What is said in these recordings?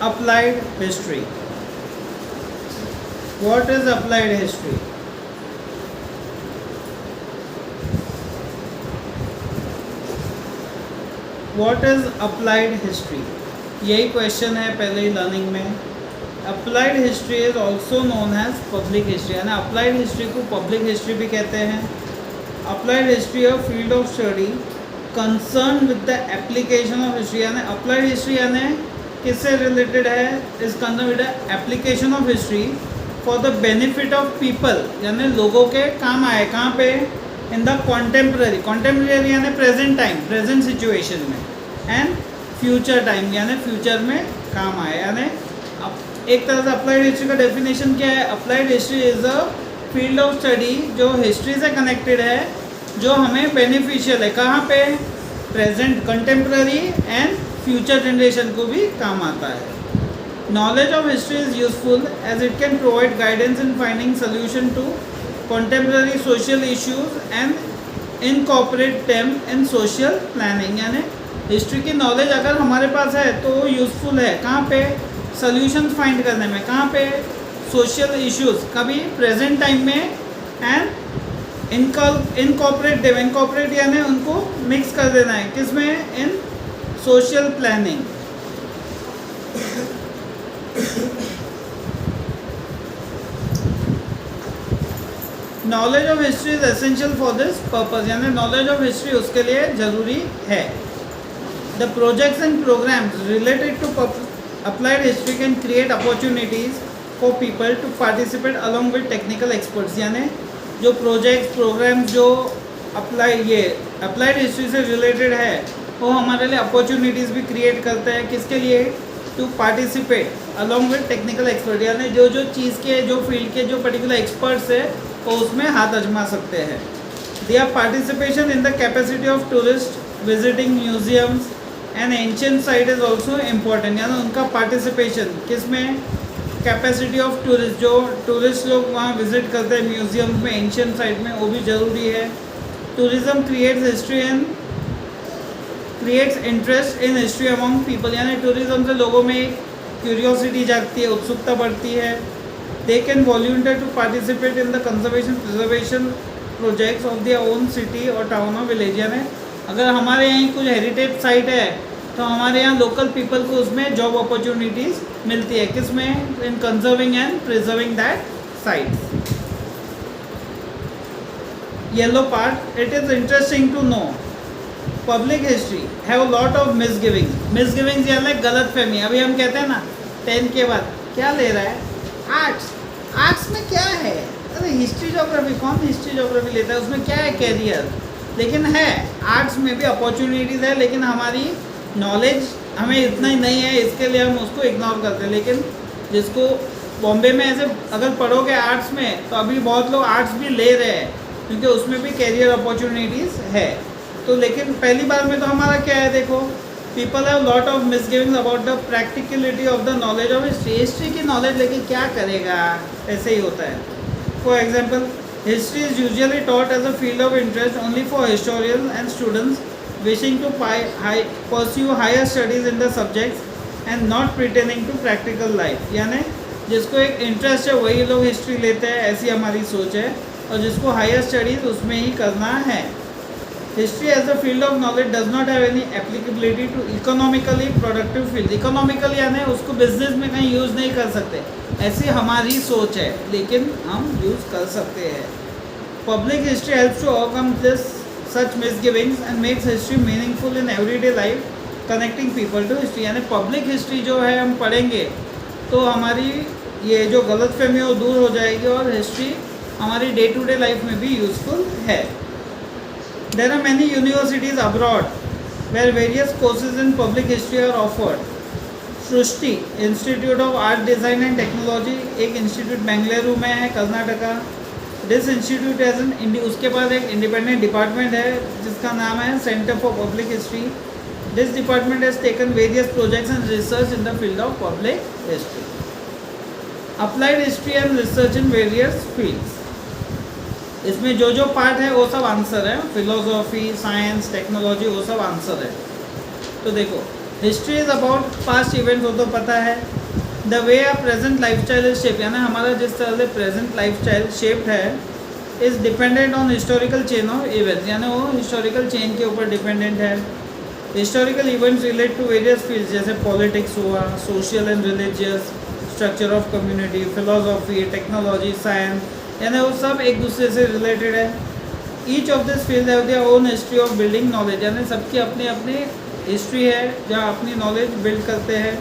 applied history. What is applied history? What is applied history? यही question है पहले ही लर्निंग में. Applied history is also known as public history, यानी applied history को public history भी कहते हैं. Applied history of field of study concern with the application of history, यानी अप्लाइड हिस्ट्री यानी किससे रिलेटेड है? Is concern with the application of history for the benefit of people, यानी लोगों के काम आए. कहाँ पे? In the contemporary. कॉन्टेम्प्रेरी यानी प्रेजेंट टाइम, प्रेजेंट सिचुएशन में. एंड फ्यूचर टाइम यानी फ्यूचर में काम आए. यानी एक तरह से अप्लाइड हिस्ट्री का डेफिनेशन क्या है? Applied history is a field of study जो हिस्ट्री से कनेक्टेड है, जो हमें बेनिफिशियल है. कहाँ पे? Present, contemporary and future generation को भी काम आता है. Knowledge of history is useful as it can provide guidance in finding solution to contemporary social issues and incorporate them in social planning. यानी हिस्ट्री की नॉलेज अगर हमारे पास है तो यूज़फुल है. कहाँ पे? सॉल्यूशंस फाइंड करने में. कहाँ पे? सोशल इश्यूज कभी प्रेजेंट टाइम में. एंड इनकॉर्पोरेट देम, इनकॉर्पोरेट यानी उनको मिक्स कर देना है. किसमें? In social planning. Knowledge of history is essential for this purpose, यानी नॉलेज ऑफ हिस्ट्री उसके लिए ज़रूरी है. The projects and programmes related to applied history can create opportunities for people to participate along with technical experts. यानी जो projects programmes जो applied history से related है वो हमारे लिए अपॉर्चुनिटीज़ भी क्रिएट करते हैं. किसके लिए? To participate along with technical expert, यानी जो चीज़ के, जो फील्ड के जो पर्टिकुलर एक्सपर्ट्स है वो उसमें हाथ आजमा सकते हैं. Their participation in the capacity of tourist visiting museums and ancient site is also important. यानी उनका पार्टिसिपेशन किसमें? कैपेसिटी ऑफ टूरिस्ट, जो टूरिस्ट लोग वहाँ विजिट करते हैं म्यूजियम्स में, एंशिएंट साइट में, वो भी ज़रूरी है. Tourism creates history and creates interest in history among people, यानी टूरिज्म से लोगों में क्यूरियोसिटी जागती है, उत्सुकता बढ़ती है. They can volunteer to participate in the conservation preservation projects of their own city or town or village. यानी अगर हमारे यहाँ कुछ हेरिटेज साइट है तो हमारे यहाँ लोकल पीपल को उसमें जॉब अपॉर्चुनिटीज़ मिलती है. किसमें? In conserving and preserving that site. Yellow part, it is interesting to know public history have lot of misgivings. Misgivings यानी गलत फहमी. अभी हम कहते हैं ना 10 के बाद क्या ले रहा है? आर्ट्स. आर्ट्स में क्या है? अरे हिस्ट्री जोग्राफी, कौन हिस्ट्री जोग्राफी लेता है? उसमें क्या है? कैरियर. लेकिन है, आर्ट्स में भी अपॉर्चुनिटीज़ है, लेकिन हमारी नॉलेज हमें इतना ही नहीं है, इसके लिए हम उसको इग्नोर करते हैं. लेकिन जिसको बॉम्बे में ऐसे अगर पढ़ोगे आर्ट्स में तो अभी बहुत लोग आर्ट्स भी ले रहे हैं क्योंकि उसमें भी कैरियर अपॉर्चुनिटीज़ है. तो लेकिन पहली बार में तो हमारा क्या है? देखो, people have lot of misgivings about the practicality of the knowledge of history. History की नॉलेज लेके क्या करेगा? ऐसे ही होता है. For example, history is usually taught as a field of interest only for historian and students wishing to pursue higher studies in the subjects and not pertaining to practical life. यानी जिसको एक इंटरेस्ट है वही लोग history लेते हैं, ऐसी हमारी सोच है. और जिसको हायर स्टडीज़ उसमें ही करना है. History as a field of knowledge does not have any applicability to economically productive field. Economically यानी उसको बिजनेस में कहीं यूज़ नहीं कर सकते, ऐसी हमारी सोच है, लेकिन हम यूज़ कर सकते हैं. Public history helps to overcome this such misgivings and makes history meaningful in everyday life, connecting people to history. यानी पब्लिक हिस्ट्री जो है हम पढ़ेंगे तो हमारी ये जो गलतफहमी वो दूर हो जाएगी और हिस्ट्री हमारी डे टू डे लाइफ में भी यूज़फुल है. There are many universities abroad where various courses in public history are offered. Srishti institute of art design and technology एक इंस्टीट्यूट बेंगलुरु में है, Karnataka. This institute as an उसके पास एक इंडिपेंडेंट डिपार्टमेंट है जिसका नाम है centre for public history. This department has taken various projects and research in the field of public history. Applied history and research in various fields. इसमें जो part है वो सब आंसर है. फिलोसॉफी, साइंस, टेक्नोलॉजी वो सब आंसर है. तो देखो, history is about past events, वो तो पता है। The way a present life style is shape, यानी हमारा जिस तरह से प्रेजेंट लाइफ स्टाइल शेप्ड है is dependent on historical chain of events, यानी वो हिस्टोरिकल चेन के ऊपर डिपेंडेंट है। Historical events relate to various fields, जैसे पॉलिटिक्स हुआ, social and religious, structure of community, philosophy, technology, science, यानी वो सब एक दूसरे से रिलेटेड है। Each of this field have their own history of building knowledge, यानी सबकी अपनी अपनी हिस्ट्री है जहाँ अपनी नॉलेज बिल्ड करते हैं।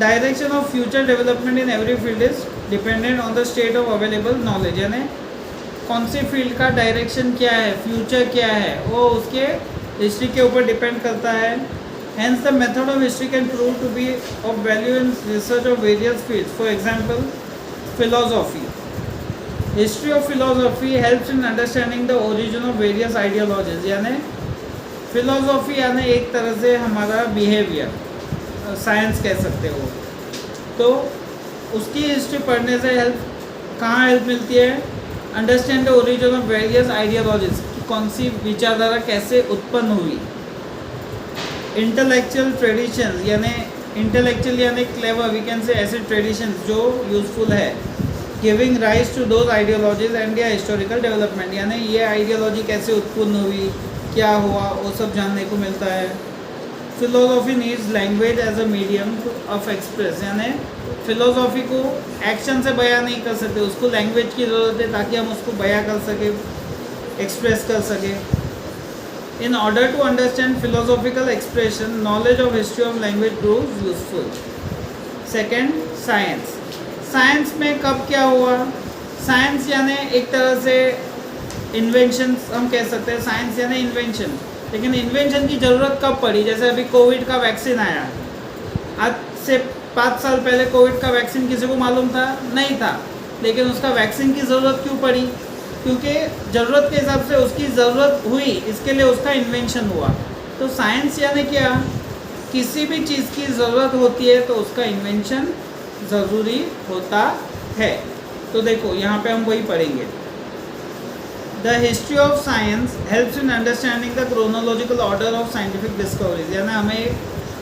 Direction of future development in every field is dependent on the state of available knowledge, यानी कौन सी फील्ड का डायरेक्शन क्या है, फ्यूचर क्या है, वो उसके हिस्ट्री के ऊपर डिपेंड करता है। Hence the method of history can prove to be of value in research of various fields. For example, philosophy. History of philosophy helps in understanding the origin of various ideologies. यानी philosophy यानी एक तरह से हमारा behavior, science कह सकते हो, तो उसकी हिस्ट्री पढ़ने से हेल्प कहाँ हेल्प मिलती है, understand the origin of various ideologies, कौन सी विचारधारा कैसे उत्पन्न हुई। इंटेलेक्चुअल ट्रेडिशंस, यानी इंटेलेक्चुअल यानी क्लेवर, वी कैन से ऐसे ट्रेडिशंस जो यूजफुल है, giving rise to those ideologies and या हिस्टोरिकल डेवलपमेंट, यानी ये आइडियोलॉजी कैसे उत्पन्न हुई, क्या हुआ, वो सब जानने को मिलता है। Philosophy needs language as a medium of express, यानी फिलोसॉफी को एक्शन से बयां नहीं कर सकते, उसको लैंग्वेज की ज़रूरत है ताकि हम उसको बयां कर सकें, एक्सप्रेस कर सकें। In order to understand philosophical expression, knowledge of history of language proves useful. Second, science. Science में कब क्या हुआ, साइंस यानी एक तरह से इन्वेंशन हम कह सकते हैं, साइंस यानी इन्वेंशन, लेकिन इन्वेंशन की ज़रूरत कब पड़ी, जैसे अभी कोविड का वैक्सीन आया, आज से 5 साल पहले कोविड का वैक्सीन किसी को मालूम था, नहीं था, लेकिन उसका वैक्सीन की ज़रूरत क्यों पड़ी, क्योंकि ज़रूरत के हिसाब से उसकी ज़रूरत हुई, इसके लिए उसका इन्वेंशन हुआ। तो साइंस यानी क्या, किसी भी चीज़ की ज़रूरत होती है तो उसका इन्वेंशन ज़रूरी होता है। तो देखो यहाँ पे हम वही पढ़ेंगे। The history of science helps in understanding the chronological order of scientific discoveries, यानी हमें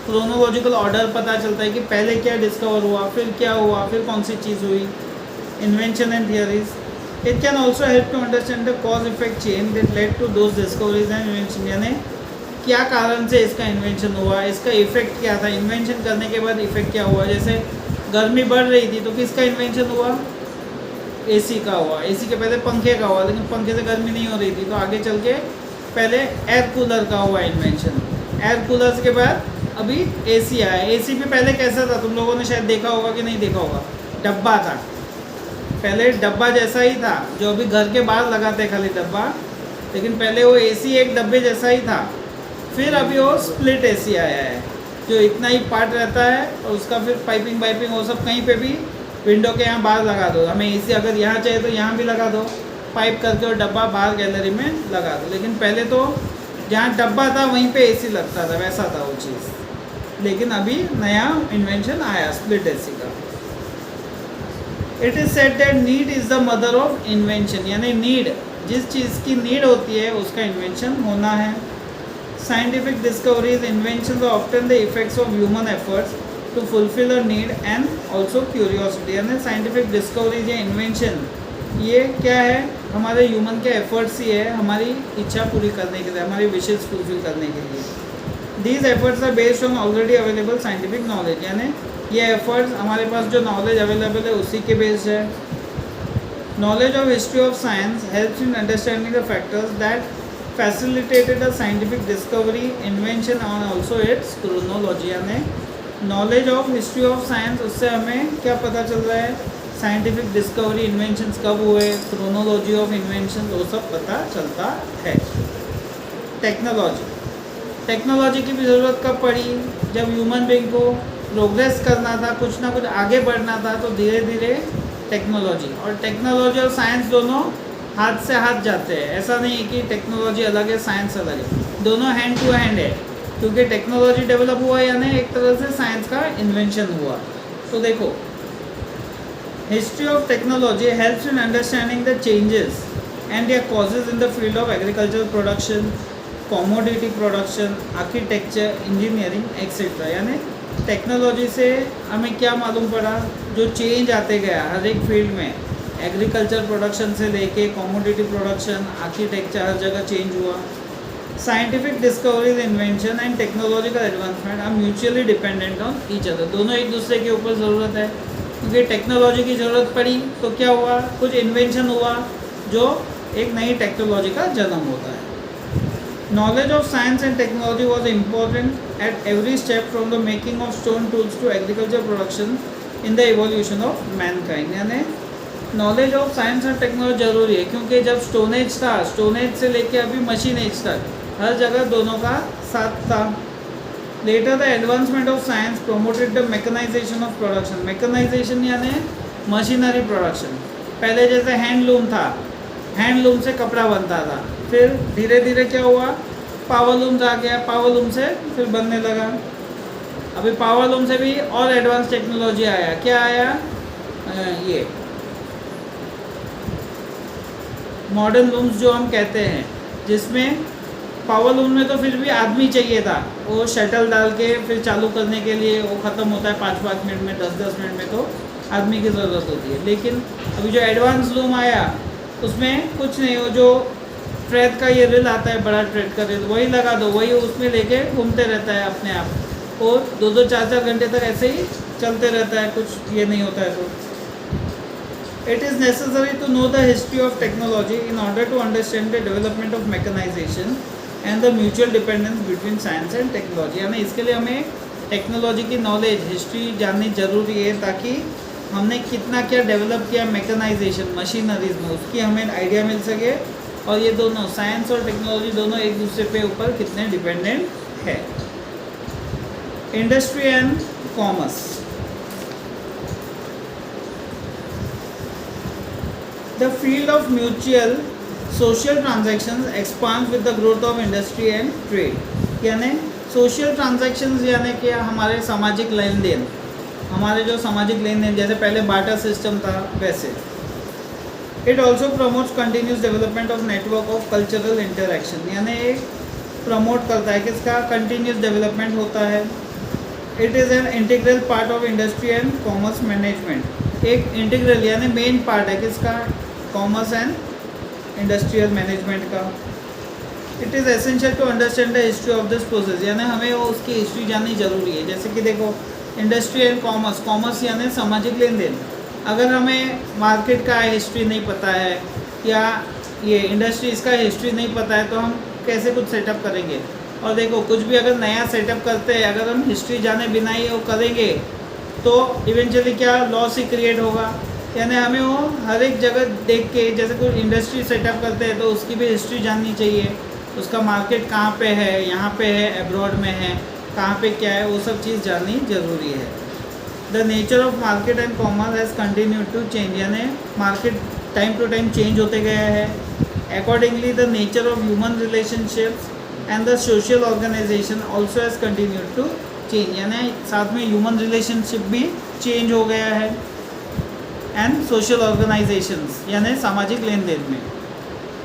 क्रोनोलॉजिकल ऑर्डर पता चलता है कि पहले क्या डिस्कवर हुआ, फिर क्या हुआ, फिर कौन सी चीज़ हुई। Invention and theories, it can also help to understand the cause effect chain that led to those discoveries and invention, यानी क्या कारण से इसका इन्वेंशन हुआ, इसका इफेक्ट क्या था, इन्वेंशन करने के बाद इफेक्ट क्या हुआ। जैसे गर्मी बढ़ रही थी तो किसका इन्वेंशन हुआ, एसी का हुआ, एसी के पहले पंखे का हुआ, लेकिन पंखे से गर्मी नहीं हो रही थी तो आगे चल के पहले एयर कूलर का हुआ इन्वेंशन, एयर कूलर के बाद अभी एसी आया। एसी भी पहले कैसा था, तुम लोगों ने शायद देखा होगा कि नहीं देखा होगा, डब्बा था, पहले डब्बा जैसा ही था, जो अभी घर के बाहर लगाते खाली डब्बा, लेकिन पहले वो एसी एक डब्बे जैसा ही था। फिर अभी वो स्प्लिट एसी आया है, जो इतना ही पार्ट रहता है और उसका फिर पाइपिंग वाइपिंग वो सब कहीं पे भी विंडो के यहाँ बाहर लगा दो, हमें एसी अगर यहाँ चाहिए तो यहाँ भी लगा दो, पाइप करके और डब्बा बाहर गैलरी में लगा दो। लेकिन पहले तो जहाँ डब्बा था वहीं पे एसी लगता था, वैसा था वो चीज़। लेकिन अभी नया इन्वेंशन आया स्प्लिट एसी का। It is said that need is the mother of invention, यानी नीड, जिस चीज़ की नीड होती है उसका इन्वेंशन होना है। Scientific discoveries invention are often the effects of human efforts to fulfil a need and also curiosity, यानी साइंटिफिक डिस्कवरीज या इन्वेंशन ये क्या है, हमारे ह्यूमन के एफर्ट्स ही है हमारी इच्छा पूरी करने के लिए, हमारी विशेष फुलफिल करने के लिए। These efforts are based on already available scientific knowledge, यानी ये एफर्ट्स हमारे पास जो नॉलेज अवेलेबल है उसी के बेस्ड है। Knowledge of history of science helps in understanding the factors that facilitated a scientific discovery, invention और ऑल्सो इट्स क्रोनोलॉजी, यानी knowledge of history of science, उससे हमें क्या पता चल रहा है, साइंटिफिक डिस्कवरी, इन्वेंशंस कब हुए, क्रोनोलॉजी ऑफ इन्वेंशन, वो सब पता चलता है। टेक्नोलॉजी, टेक्नोलॉजी की भी ज़रूरत कब पड़ी, जब ह्यूमन बीइंग को प्रोग्रेस करना था, कुछ ना कुछ आगे बढ़ना था, तो धीरे धीरे टेक्नोलॉजी, और टेक्नोलॉजी और साइंस दोनों हाथ से हाथ जाते हैं। ऐसा नहीं है कि टेक्नोलॉजी अलग है साइंस अलग है, दोनों हैंड टू हैंड है, क्योंकि टेक्नोलॉजी डेवलप हुआ यानी एक तरह से साइंस का इन्वेंशन हुआ। तो देखो, history of technology helps in understanding the changes and their causes in the field of agricultural production, commodity production, architecture, engineering etcetera. यानी टेक्नोलॉजी से हमें क्या मालूम पड़ा, जो चेंज आते गया हर एक फील्ड में, एग्रीकल्चर प्रोडक्शन से लेके कॉमोडिटी प्रोडक्शन, आर्किटेक्चर, हर जगह चेंज हुआ। Scientific discoveries, invention and technological advancement are mutually dependent on each other. दोनों एक दूसरे के ऊपर ज़रूरत है, क्योंकि टेक्नोलॉजी की ज़रूरत पड़ी तो क्या हुआ, कुछ इन्वेंशन हुआ जो एक नई टेक्नोलॉजी का जन्म होता है। Knowledge of science and technology was important at every step from the making of stone tools to agriculture production in the evolution of mankind। यानी नॉलेज ऑफ साइंस और टेक्नोलॉजी जरूरी है, क्योंकि जब स्टोन एज था, स्टोन एज से लेके अभी मशीन एज तक हर जगह दोनों का साथ था। Later the advancement of science promoted the mechanisation of production. Mechanisation यानी मशीनरी प्रोडक्शन। पहले जैसे हैंडलूम था, हैंडलूम से कपड़ा बनता था, फिर धीरे धीरे क्या हुआ, पावरलूम्स आ गया, पावरलूम से फिर बनने लगा। अभी पावरलूम से भी और एडवांस टेक्नोलॉजी आया, क्या आया, ये मॉडर्न लूम्स जो हम कहते हैं, जिसमें पावरलूम में तो फिर भी आदमी चाहिए था, वो शटल डाल के फिर चालू करने के लिए वो ख़त्म होता है 5-5 मिनट में, 10-10 मिनट में, तो आदमी की ज़रूरत होती है। लेकिन अभी जो एडवांस लूम आया उसमें कुछ नहीं, वो जो थ्रेड का ये रिल आता है, बड़ा थ्रेड का रिल, वही लगा दो, वही उसमें लेके घूमते रहता है अपने आप, और 2-2, 4-4 घंटे तक ऐसे ही चलते रहता है, कुछ ये नहीं होता है। तो it is necessary to know the history of technology in order to understand the development of mechanisation and the mutual dependence between science and technology. यानी इसके लिए हमें टेक्नोलॉजी की नॉलेज, हिस्ट्री जाननी जरूरी है, ताकि हमने कितना क्या डेवलप किया मैकेनाइजेशन, मशीनरीज में, उसकी हमें आइडिया मिल सके, और ये दोनों साइंस और टेक्नोलॉजी दोनों एक दूसरे पे ऊपर कितने डिपेंडेंट है। Industry and commerce. The field of mutual social transactions expand with the growth of industry and trade. यानी सोशल ट्रांजैक्शंस यानी कि हमारे सामाजिक लेन देन, हमारे जो सामाजिक लेन देन, जैसे पहले बार्टर सिस्टम था वैसे। It also promotes continuous development of network of cultural interaction. यानी एक प्रमोट करता है किसका, कंटिन्यूस डेवलपमेंट होता है। It is an integral part of industry and commerce management. एक इंटीग्रल यानी मेन पार्ट है किसका, कॉमर्स एंड इंडस्ट्रियल मैनेजमेंट का। It is essential to understand the history of this process. यानी हमें वो उसकी हिस्ट्री जाननी जरूरी है। जैसे कि देखो, इंडस्ट्री एंड कॉमर्स, कॉमर्स यानी सामाजिक लेन देन। अगर हमें मार्केट का हिस्ट्री नहीं पता है, या ये इंडस्ट्री इसका हिस्ट्री नहीं पता है, तो हम कैसे कुछ सेटअप करेंगे। और देखो, कुछ भी अगर नया सेटअप करते हैं, अगर हम हिस्ट्री जाने बिना ही वो करेंगे, तो इवेंचुअली क्या लॉस ही क्रिएट होगा। यानी हमें वो हर एक जगह देख के, जैसे कोई इंडस्ट्री सेटअप करते हैं तो उसकी भी हिस्ट्री जाननी चाहिए, उसका मार्केट कहाँ पे है, यहाँ पे है, अब्रॉड में है, कहाँ पे क्या है, वो सब चीज़ जाननी ज़रूरी है। The nature of market and commerce has continued to change. यानी market time to time change होते गया है। Accordingly the nature of human relationships and the social organisation also has continued to change. यानी साथ में ह्यूमन रिलेशनशिप भी change हो गया है, एंड सोशल ऑर्गेनाइजेशंस यानी सामाजिक लेन देन में।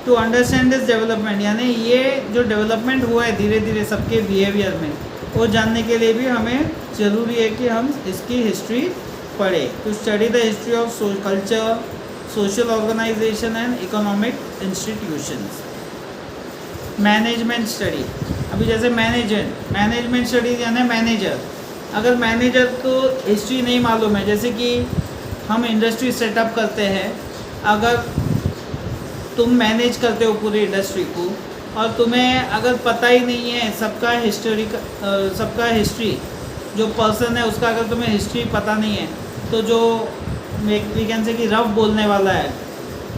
टू अंडरस्टैंड दिस डेवलपमेंट, यानी ये जो डेवलपमेंट हुआ है धीरे धीरे सबके बिहेवियर में, वो जानने के लिए भी हमें ज़रूरी है कि हम इसकी हिस्ट्री पढ़ें। To study the history of culture, social organisation and economic institutions. Management study, अभी जैसे मैनेजमेंट स्टडी यानी मैनेजर। अगर मैनेजर को हिस्ट्री नहीं मालूम है, जैसे कि हम इंडस्ट्री सेटअप करते हैं, अगर तुम मैनेज करते हो पूरी इंडस्ट्री को, और तुम्हें अगर पता ही नहीं है सबका हिस्ट्री, जो पर्सन है उसका अगर तुम्हें हिस्ट्री पता नहीं है, तो जो वी कैन से कि रफ बोलने वाला है,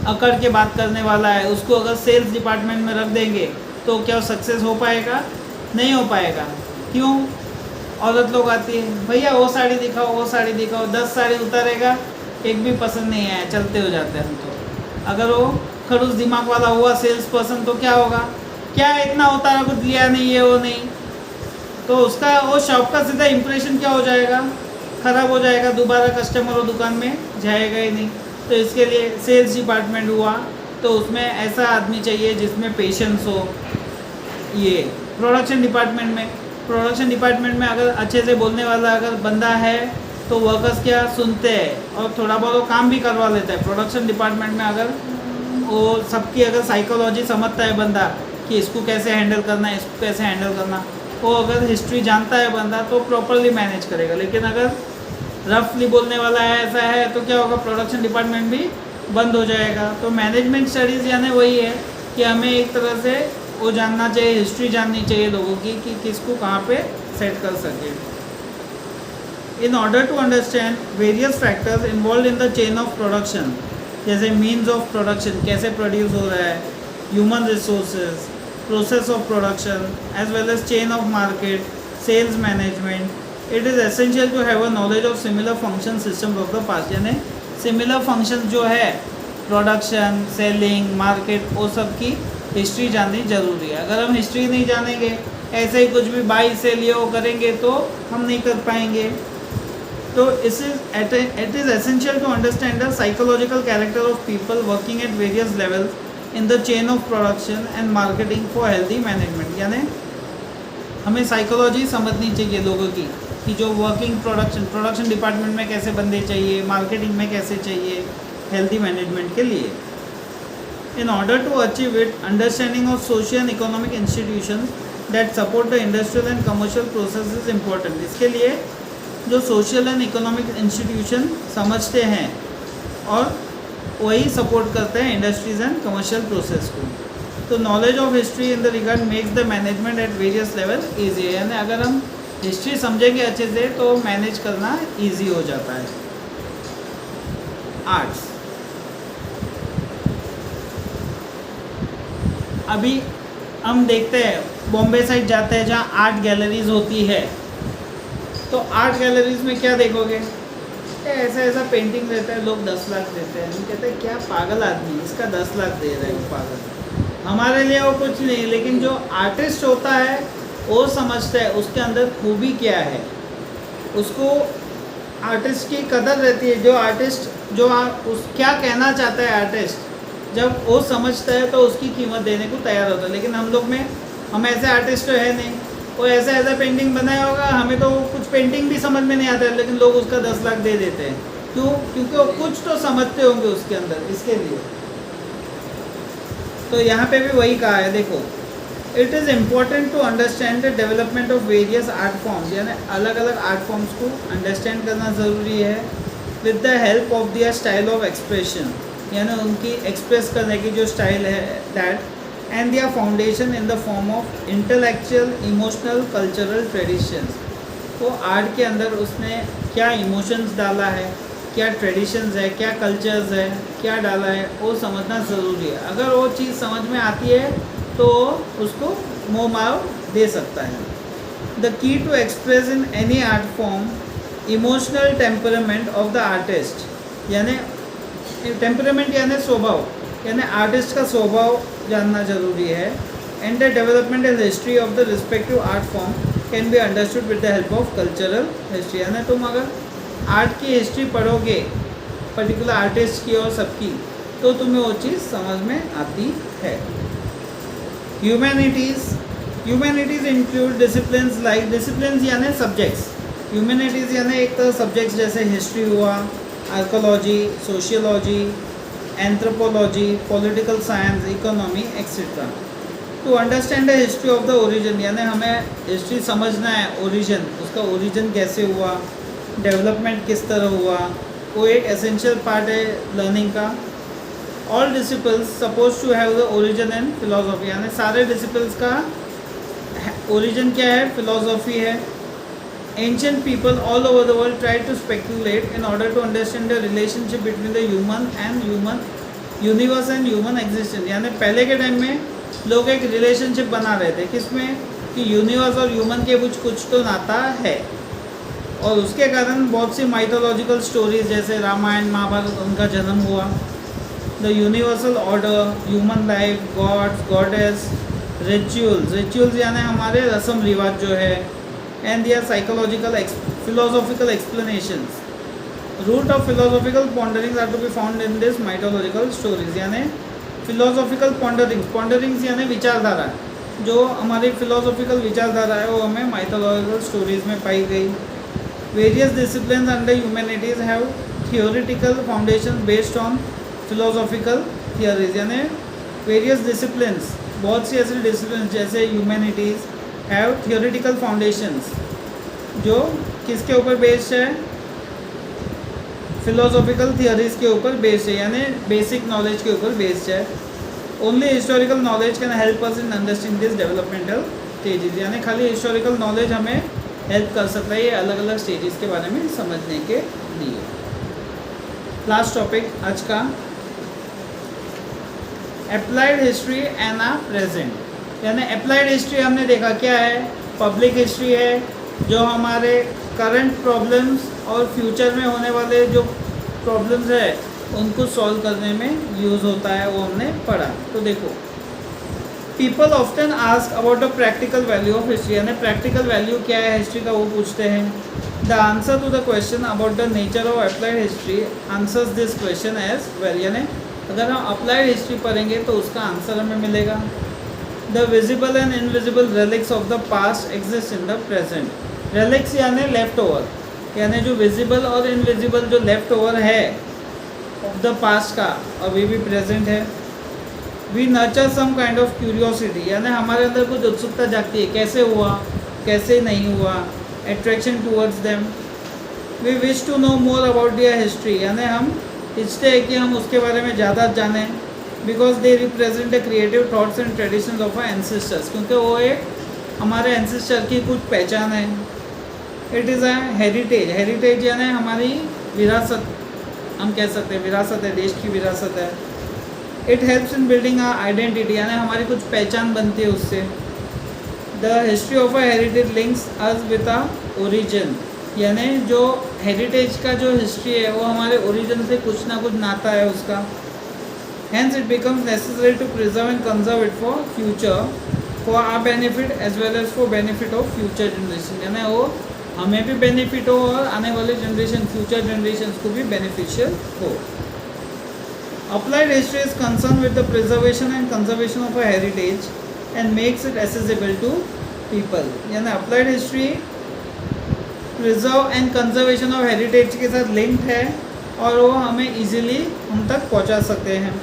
अकड़ के बात करने वाला है, उसको अगर सेल्स डिपार्टमेंट में रख देंगे तो क्या सक्सेस हो पाएगा? नहीं हो पाएगा। क्यों? औरत लोग आती है, भैया वो साड़ी दिखाओ, वो साड़ी दिखाओ, 10 साड़ी उतारेगा, एक भी पसंद नहीं आया, चलते हो जाते हैं हम तो। अगर वो खड़ूस दिमाग वाला हुआ सेल्स पर्सन, तो क्या होगा, क्या इतना उतारा, कुछ लिया नहीं, ये वो नहीं, तो उसका वो शॉप का सीधा इंप्रेशन क्या हो जाएगा, ख़राब हो जाएगा, दोबारा कस्टमर वो दुकान में जाएगा ही नहीं। तो इसके लिए सेल्स डिपार्टमेंट हुआ, तो उसमें ऐसा आदमी चाहिए जिसमें पेशेंस हो, ये प्रोडक्शन डिपार्टमेंट में अगर अच्छे से बोलने वाला अगर बंदा है तो वर्कर्स क्या सुनते हैं और थोड़ा बहुत वो काम भी करवा लेता है। प्रोडक्शन डिपार्टमेंट में अगर वो सबकी अगर साइकोलॉजी समझता है बंदा कि इसको कैसे हैंडल करना है, इसको कैसे हैंडल करना, वो अगर हिस्ट्री जानता है बंदा तो प्रॉपरली मैनेज करेगा। लेकिन अगर रफली बोलने वाला है ऐसा है तो क्या होगा, प्रोडक्शन डिपार्टमेंट भी बंद हो जाएगा। तो मैनेजमेंट स्टडीज़ यानी वही है कि हमें एक तरह से वो जानना चाहिए, हिस्ट्री जाननी चाहिए लोगों की कि किसको कहाँ पे सेट कर सके। In order to understand various factors involve in the chain of production, जैसे मीन्स ऑफ प्रोडक्शन कैसे प्रोड्यूस हो रहा है, human resources, process of production as well as chain of market, sales management, it is essential to have a knowledge of similar function system of the past. यानी similar function जो है production, selling, market, वो सब की history जाननी जरूरी है। अगर हम हिस्ट्री नहीं जानेंगे, ऐसे ही कुछ भी बाई से लिए वो करेंगे तो हम नहीं कर पाएंगे। तो it is essential to understand the psychological character of people working at various levels in the chain of production and marketing for healthy management. यानी हमें साइकोलॉजी समझनी चाहिए लोगों की कि जो वर्किंग प्रोडक्शन डिपार्टमेंट में कैसे बंदे चाहिए, मार्केटिंग में कैसे चाहिए, हेल्दी मैनेजमेंट के लिए। In order to achieve it, understanding of social and economic institution that support the industrial and commercial process is important. इसके लिए जो सोशल एंड इकोनॉमिक इंस्टीट्यूशन समझते हैं और वही सपोर्ट करते हैं इंडस्ट्रीज एंड कमर्शियल प्रोसेस को। तो knowledge of history in the regard makes the management at various level easy. यानी अगर हम हिस्ट्री समझेंगे अच्छे से तो मैनेज करना ईजी हो जाता है। आर्ट्स, अभी हम देखते हैं बॉम्बे साइड जाते हैं जहाँ आर्ट गैलरीज होती है, तो आर्ट गैलरीज में क्या देखोगे, ऐसा ऐसा पेंटिंग रहता है, लोग 10 लाख देते हैं। हम कहते हैं क्या पागल आदमी, इसका 10 लाख दे रहे हैं, पागल। हमारे लिए वो कुछ नहीं, लेकिन जो आर्टिस्ट होता है वो समझता है उसके अंदर खूबी क्या है, उसको आर्टिस्ट की कदर रहती है। जो आर्टिस्ट उस क्या कहना चाहता है आर्टिस्ट, जब वो समझता है तो उसकी कीमत देने को तैयार होता है। लेकिन हम लोग में, हम ऐसे आर्टिस्ट तो है नहीं, वो ऐसा ऐसा पेंटिंग बनाया होगा, हमें तो कुछ पेंटिंग भी समझ में नहीं आता है, लेकिन लोग उसका 10 लाख दे देते हैं। क्यों? क्योंकि वो कुछ तो समझते होंगे उसके अंदर, इसके लिए। तो यहाँ पे भी वही कहा है, देखो, it is important to understand the development of various art forms. यानी अलग अलग आर्ट फॉर्म्स को अंडरस्टैंड करना ज़रूरी है with the help of their style of expression, यानी उनकी एक्सप्रेस करने की जो स्टाइल है, that and their foundation in the form of intellectual, emotional, cultural traditions. तो आर्ट के अंदर उसने क्या इमोशंस डाला है, क्या ट्रेडिशंस है, क्या कल्चर्स है, क्या डाला है, वो समझना ज़रूरी है। अगर वो चीज़ समझ में आती है तो उसको मोह माव दे सकता है। The key to express in any art form emotional temperament of the artist, यानी टेम्परामेंट यानी स्वभाव, यानी आर्टिस्ट का स्वभाव जानना जरूरी है। And the development and history of the respective art form can be understood with the help of cultural history. यानी तुम अगर आर्ट की हिस्ट्री पढ़ोगे पर्टिकुलर आर्टिस्ट की और सबकी, तो तुम्हें वो चीज़ समझ में आती है। Humanities include disciplines like, disciplines यानी सब्जेक्ट्स, ह्यूमैनिटीज़ यानी एक तरह सब्जेक्ट्स जैसे हिस्ट्री हुआ, archaeology, sociology, anthropology, political science, economy etcetera. To understand the history of the origin, यानी हमें हिस्ट्री समझना है, ओरिजिन, उसका ओरिजिन कैसे हुआ, डेवलपमेंट किस तरह हुआ, वो एक एसेंशियल पार्ट है लर्निंग का। All disciplines suppose to have the origin and philosophy, यानी सारे डिसिप्लिन्स का ओरिजिन क्या है, फिलोसॉफी है। Ancient people all over the world tried to speculate in order to understand the relationship between the human universe and human existence। यानी पहले के time में लोग एक रिलेशनशिप बना रहे थे, किसमें कि यूनिवर्स और ह्यूमन के कुछ तो नाता है, और उसके कारण बहुत सी माइथोलॉजिकल स्टोरीज जैसे रामायण, महाभारत, उनका जन्म हुआ। The universal order, human life, gods, goddess, rituals यानी हमारे रस्म रिवाज जो है, and their psychological philosophical explanations. Root of philosophical ponderings are to be found in this mythological stories। यानी philosophical ponderings यानी विचारधारा, जो हमारी फिलोसॉफिकल विचारधारा है वो हमें माइथोलॉजिकल स्टोरीज में पाई गई। Various discipline under humanities have theoretical foundation based on philosophical theories, यानी वेरियस डिसिप्लिन्स, बहुत सी ऐसी डिसिप्लिन जैसे ह्यूमैनिटीज़ हैव थियोरिटिकल फाउंडेशंस जो किसके ऊपर बेस्ड है, फिलोसॉफिकल थियोरीज के ऊपर बेस्ड है, यानी बेसिक नॉलेज के ऊपर बेस्ड है। Only historical knowledge can help us in understanding this developmental stages, यानी खाली हिस्टोरिकल नॉलेज हमें हेल्प कर सकता है ये अलग अलग स्टेजेस के बारे में समझने के लिए। लास्ट टॉपिक आज का, applied history and a present, यानी अप्लाइड हिस्ट्री हमने देखा क्या है, पब्लिक हिस्ट्री है जो हमारे करंट प्रॉब्लम्स और फ्यूचर में होने वाले जो प्रॉब्लम्स है उनको सॉल्व करने में यूज़ होता है, वो हमने पढ़ा। तो देखो, people often ask about the practical value of history, यानी प्रैक्टिकल वैल्यू क्या है हिस्ट्री का वो पूछते हैं। The answer to the question about the nature of applied history answers this question as well, यानी अगर हम अप्लाइड हिस्ट्री पढ़ेंगे तो उसका आंसर हमें मिलेगा। The visible and invisible relics of the past exist in the present. Relics यानी left over, यानी जो विजिबल और इनविजिबल जो लेफ्ट ओवर है ऑफ द पास्ट का अभी भी प्रेजेंट है। We nurture some kind of curiosity, यानी हमारे अंदर कुछ उत्सुकता जागती है, कैसे हुआ कैसे नहीं हुआ, attraction towards them. We wish to know more about their history, यानी हम इच्छते हैं कि हम उसके बारे में ज़्यादा जानें, because they represent the creative thoughts and traditions of our ancestors, क्योंकि वो एक हमारे एंसेस्टर की कुछ पहचान है। It is a heritage, heritage यानी हमारी विरासत, हम कह सकते हैं विरासत है, देश की विरासत है। It helps in building a identity, यानी हमारी कुछ पहचान बनती है उससे। The history of a heritage links us with a origin, यानी जो हेरिटेज का जो हिस्ट्री है वो हमारे ओरिजिन से कुछ ना कुछ नाता है उसका। Hence it becomes necessary to preserve and conserve it for future, for our benefit as well as for benefit of future generation, यानी वो हमें भी बेनिफिट हो और आने वाले जनरेशन फ्यूचर जनरेशन को भी बेनिफिशियल हो। Applied history is concern with the preservation and conservation of a heritage and makes it accessible to people, यानी applied history preserve and conservation of heritage के साथ लिंक्ड है और वो हमें इजीली हम तक पहुंचा सकते हैं।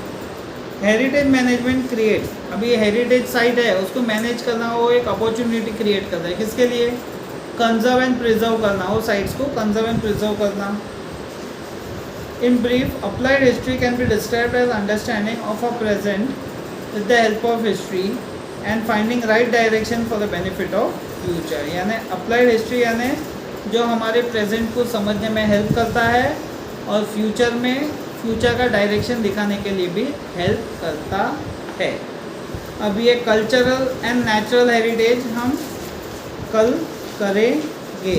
हेरिटेज मैनेजमेंट क्रिएट, अभी हेरिटेज साइट है उसको मैनेज करना, वो एक अपॉर्चुनिटी क्रिएट करता है, किसके लिए, कंजर्व एंड प्रिजर्व करना, वो साइट्स को कंजर्व एंड प्रिजर्व करना। In brief, applied history can be described as understanding of a present with the help of history and finding right direction for the benefit of future, यानी applied history यानी जो हमारे present को समझने में help करता है और फ्यूचर में फ्यूचर का डायरेक्शन दिखाने के लिए भी हेल्प करता है। अब ये कल्चरल एंड नेचुरल हेरिटेज हम कल करेंगे।